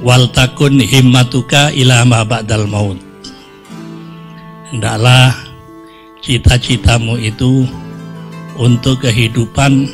wal takun himmatuka ila ma ba'dal maut. Hendaklah cita-citamu itu untuk kehidupan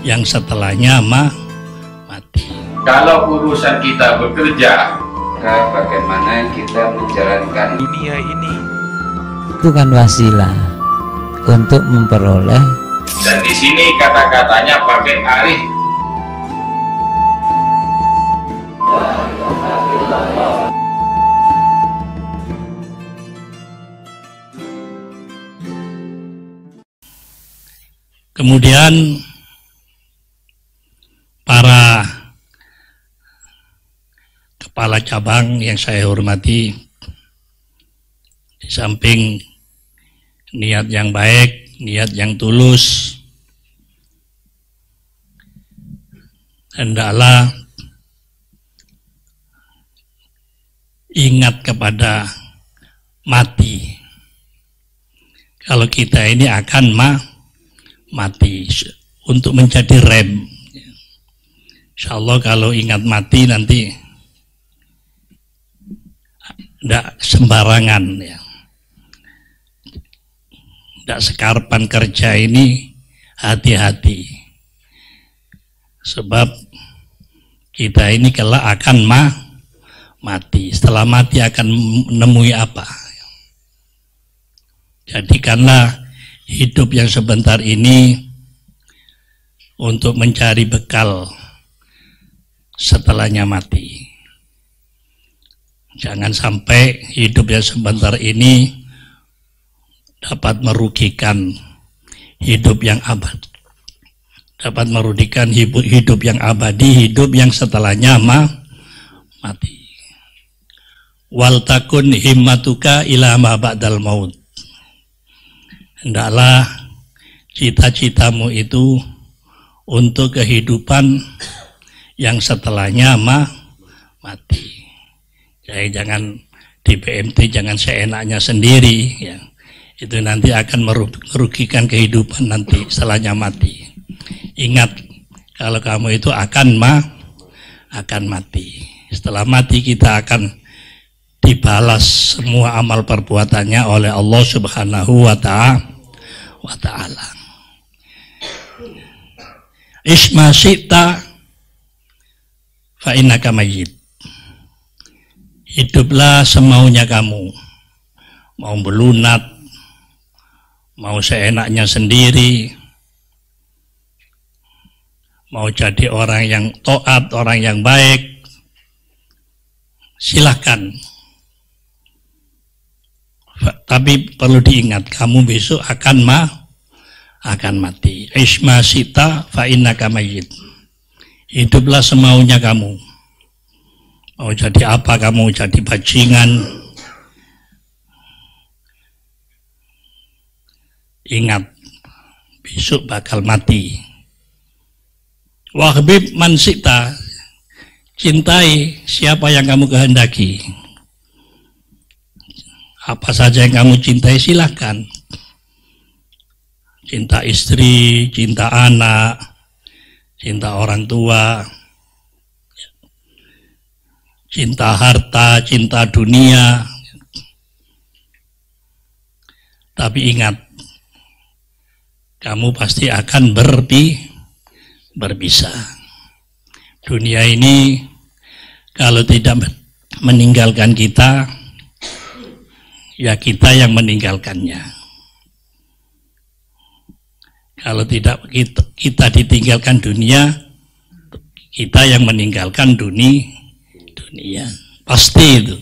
yang setelahnya mati. Kalau urusan kita bekerja, maka bagaimana kita menjalankan dunia ini, itu kan wasilah untuk memperoleh. dan di sini kata-katanya pakai alif. Kemudian para kepala cabang yang saya hormati, di samping niat yang baik, niat yang tulus, hendaklah ingat kepada mati. Kalau kita ini akan mati, untuk menjadi rem. Insya Allah kalau ingat mati nanti tidak sembarangan ya. Tidak sekarpan kerja ini, hati-hati. Sebab kita ini kelak akan mati. Setelah mati akan menemui apa? Jadikanlah hidup yang sebentar ini untuk mencari bekal setelahnya mati. Jangan sampai hidup yang sebentar ini dapat merugikan hidup yang abadi, dapat merugikan hidup yang abadi, hidup yang setelahnya mati. Wal takun himmatuka ila ma ba'dal maut. Hendaklah cita-citamu itu untuk kehidupan yang setelahnya mati. Jadi jangan di PMT, jangan seenaknya sendiri ya. Itu nanti akan merugikan kehidupan nanti setelahnya mati. Ingat, kalau kamu itu akan mati. Setelah mati kita akan dibalas semua amal perbuatannya oleh Allah Subhanahu wa ta'ala. Isma syi'ta fa innaka mayyit. Hiduplah semaunya kamu. Mau belunat, mau seenaknya sendiri, mau jadi orang yang taat, orang yang baik, silahkan. Tapi perlu diingat, kamu besok akan mati. Isma syi'ta fa innaka mayyit. Hiduplah semaunya kamu. Mau jadi apa kamu, jadi bajingan, ingat, besok bakal mati. Wahbib man syi'ta, cintai siapa yang kamu kehendaki. Apa saja yang kamu cintai silahkan. Cinta istri, cinta anak, cinta orang tua, cinta harta, cinta dunia. Tapi ingat, kamu pasti akan berpisah. Dunia ini kalau tidak meninggalkan kita, ya kita yang meninggalkannya. Kalau tidak kita ditinggalkan dunia, kita yang meninggalkan dunia. Pasti itu.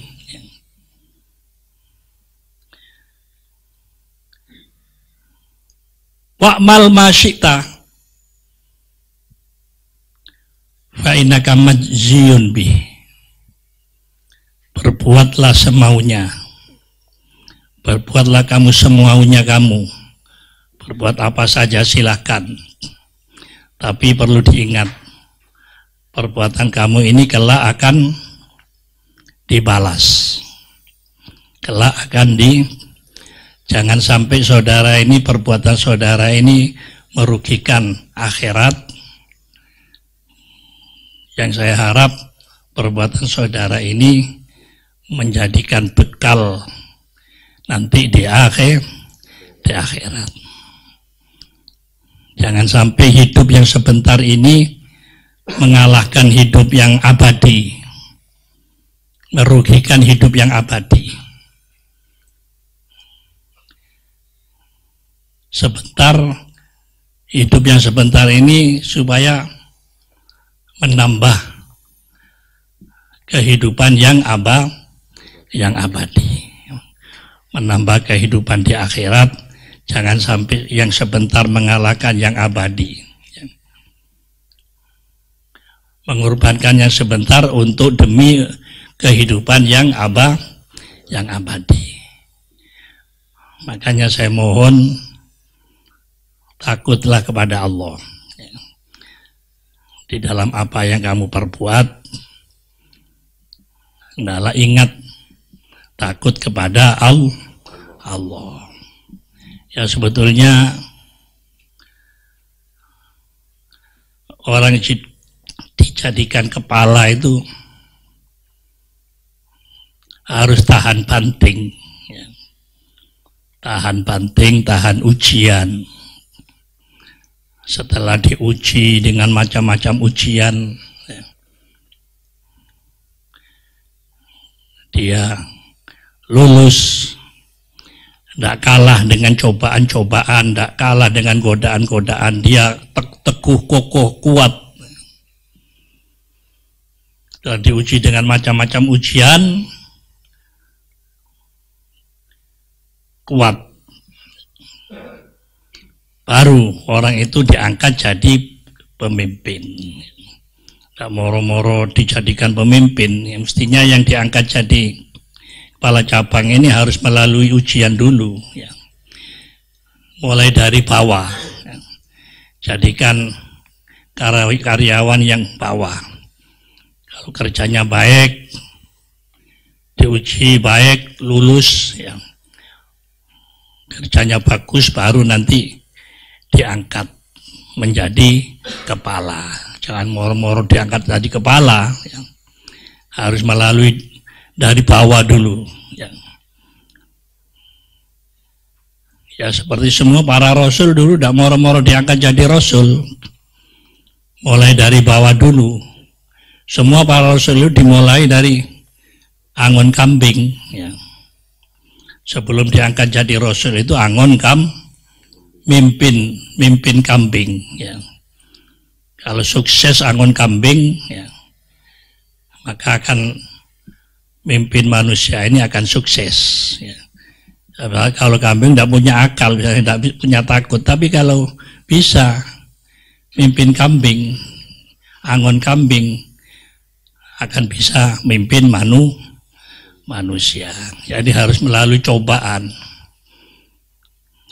Wa'mal ma syi'ta fa innaka majziyun bih. Berbuatlah semaunya. Berbuatlah kamu semaunya kamu. Berbuat apa saja silahkan. Tapi perlu diingat, perbuatan kamu ini kelak akan dibalas. Kelak akan jangan sampai saudara ini, perbuatan saudara ini merugikan akhirat. Yang saya harap perbuatan saudara ini menjadikan bekal nanti di akhirat. Jangan sampai hidup yang sebentar ini mengalahkan hidup yang abadi, merugikan hidup yang abadi. Sebentar, hidup yang sebentar ini supaya menambah kehidupan yang abadi, menambah kehidupan di akhirat. Jangan sampai yang sebentar mengalahkan yang abadi. Mengorbankan yang sebentar untuk demi kehidupan yang abadi. Makanya saya mohon, takutlah kepada Allah. Di dalam apa yang kamu perbuat, hendaklah ingat takut kepada Allah. Ya, sebetulnya orang dijadikan kepala itu harus tahan banting, ya. Tahan banting, tahan ujian. Setelah diuji dengan macam-macam ujian, ya, dia lulus. Tidak kalah dengan cobaan-cobaan, tidak kalah dengan godaan-godaan, dia teguh, kokoh, kuat. Dan diuji dengan macam-macam ujian, kuat. Baru orang itu diangkat jadi pemimpin. Tidak moro-moro dijadikan pemimpin, ya, mestinya yang diangkat jadi kepala cabang ini harus melalui ujian dulu, ya. Mulai dari bawah, ya. Jadikan karyawan yang bawah. Kalau kerjanya baik, diuji baik, lulus, ya. Kerjanya bagus, baru nanti diangkat menjadi kepala. Jangan moro-moro diangkat jadi kepala, ya. Harus melalui dari bawah dulu, ya. Ya, seperti semua para rasul dulu tidak moro-moro diangkat jadi rasul, mulai dari bawah dulu. Semua para rasul itu dimulai dari angon kambing, ya. Sebelum diangkat jadi rasul itu angon mimpin kambing, ya. Kalau sukses angon kambing, ya, maka akan mimpin manusia ini akan sukses, ya. Kalau kambing tidak punya akal, tidak punya takut, tapi kalau bisa mimpin kambing, angon kambing, akan bisa mimpin manusia. Jadi harus melalui cobaan.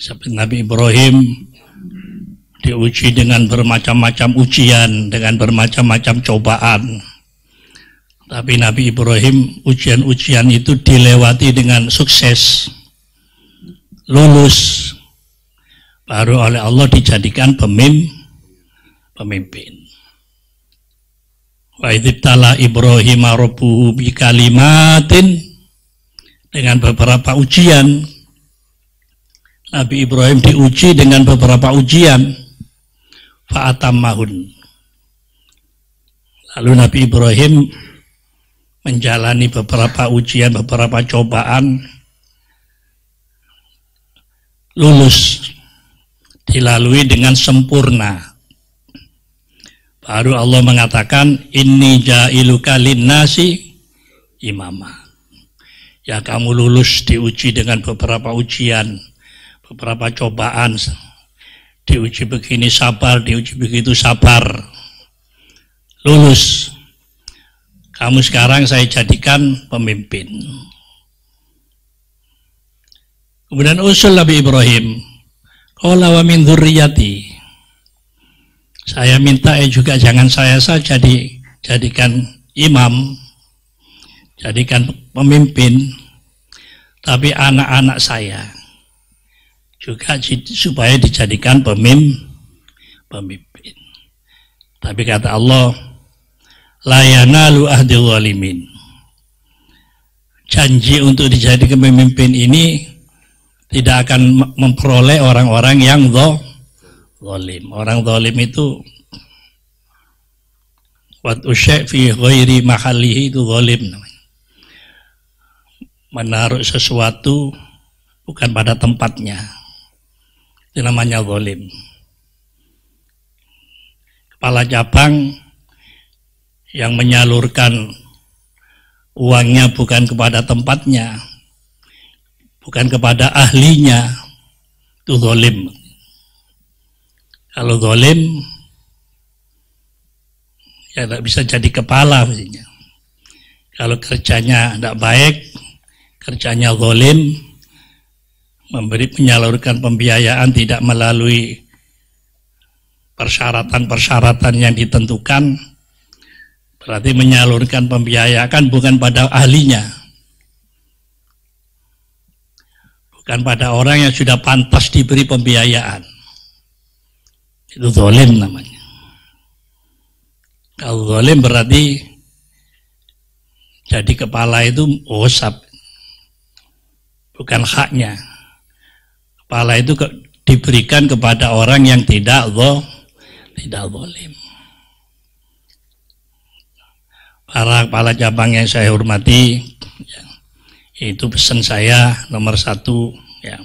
Seperti Nabi Ibrahim diuji dengan bermacam-macam ujian, dengan bermacam-macam cobaan. Tapi Nabi Ibrahim ujian-ujian itu dilewati dengan sukses, lulus, baru oleh Allah dijadikan pemimpin. Wa idzibtala Ibrahim rabbuhu bikalimatin, dengan beberapa ujian. Nabi Ibrahim diuji dengan beberapa ujian, fa'atammahun. Lalu Nabi Ibrahim menjalani beberapa ujian, beberapa cobaan, lulus, dilalui dengan sempurna. Baru Allah mengatakan, inni ja'iluka linnasi imama. Ya, kamu lulus, diuji dengan beberapa ujian, beberapa cobaan, diuji begini sabar, diuji begitu sabar, lulus. Kamu sekarang saya jadikan pemimpin. Kemudian usul Nabi Ibrahim, qala wa min dzurriyyati, saya minta juga jangan saya saja jadikan imam, jadikan pemimpin, tapi anak-anak saya juga supaya dijadikan pemimpin. Tapi kata Allah, la yanalu ahdil zalimin. Janji untuk dijadikan pemimpin ini tidak akan memperoleh orang-orang yang zalim. Orang zalim itu wat usy' fi ghairi mahallihi, itu zalim namanya. Menaruh sesuatu bukan pada tempatnya, itu namanya zalim. Kepala cabang yang menyalurkan uangnya bukan kepada tempatnya, bukan kepada ahlinya, itu zalim. Kalau zalim ya tidak bisa jadi kepala mestinya. Kalau kerjanya tidak baik, kerjanya zalim, menyalurkan pembiayaan tidak melalui persyaratan-persyaratan yang ditentukan, berarti menyalurkan pembiayaan bukan pada ahlinya, bukan pada orang yang sudah pantas diberi pembiayaan. Itu zalim namanya. Kalau zalim berarti jadi kepala itu osap, bukan haknya. Kepala itu diberikan kepada orang yang tidak zalim. Para kepala cabang yang saya hormati, ya, itu pesan saya nomor 1, ya,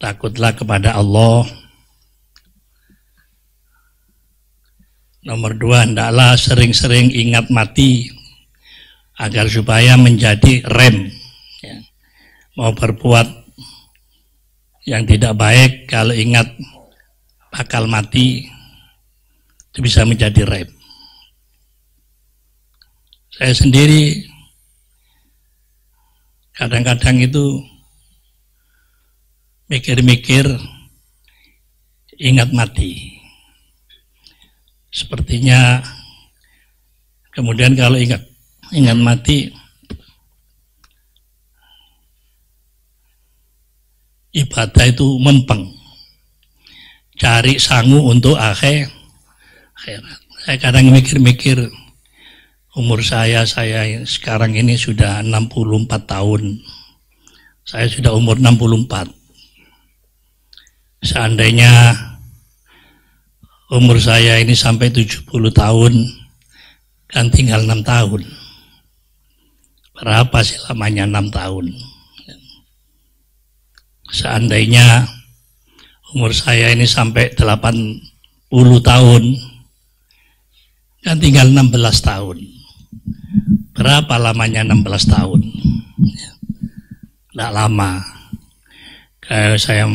takutlah kepada Allah. Nomor 2, hendaklah sering-sering ingat mati agar supaya menjadi rem, ya. Mau berbuat yang tidak baik, kalau ingat bakal mati, itu bisa menjadi rem. Saya sendiri kadang-kadang itu mikir-mikir ingat mati. Sepertinya kemudian kalau ingat mati, ibadah itu mempeng, cari sangu untuk akhirat. Saya kadang mikir-mikir, umur saya sekarang ini sudah 64 tahun. Saya sudah umur 64. Seandainya umur saya ini sampai 70 tahun, kan tinggal 6 tahun. Berapa sih lamanya 6 tahun? Seandainya umur saya ini sampai 80 tahun, kan tinggal 16 tahun. Berapa lamanya 16 tahun? Tidak lama. Kayak saya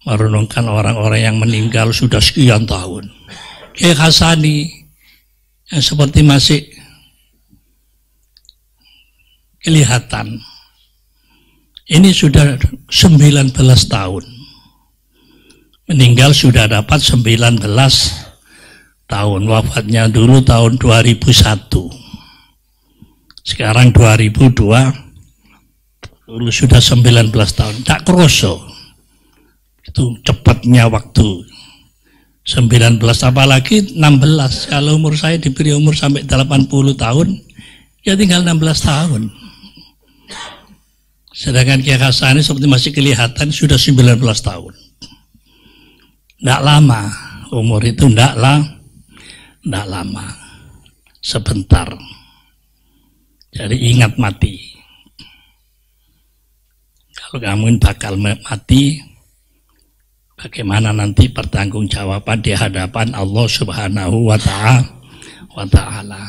merenungkan orang-orang yang meninggal sudah sekian tahun. Kayak Hasani yang seperti masih kelihatan. Ini sudah 19 tahun. Meninggal sudah dapat 19 tahun. Wafatnya dulu tahun 2001. Sekarang 2002. Dulu sudah 19 tahun. Tak kerosok. Itu cepatnya waktu. 19, apalagi 16. Kalau umur saya diberi umur sampai 80 tahun, ya tinggal 16 tahun. Sedangkan Kiai Hasan seperti masih kelihatan sudah 19 tahun. Tidak lama. Umur itu tidak lama. Sebentar. Jadi ingat mati. Kalau kamu bakal mati, bagaimana nanti pertanggungjawaban di hadapan Allah Subhanahu wa Ta'ala.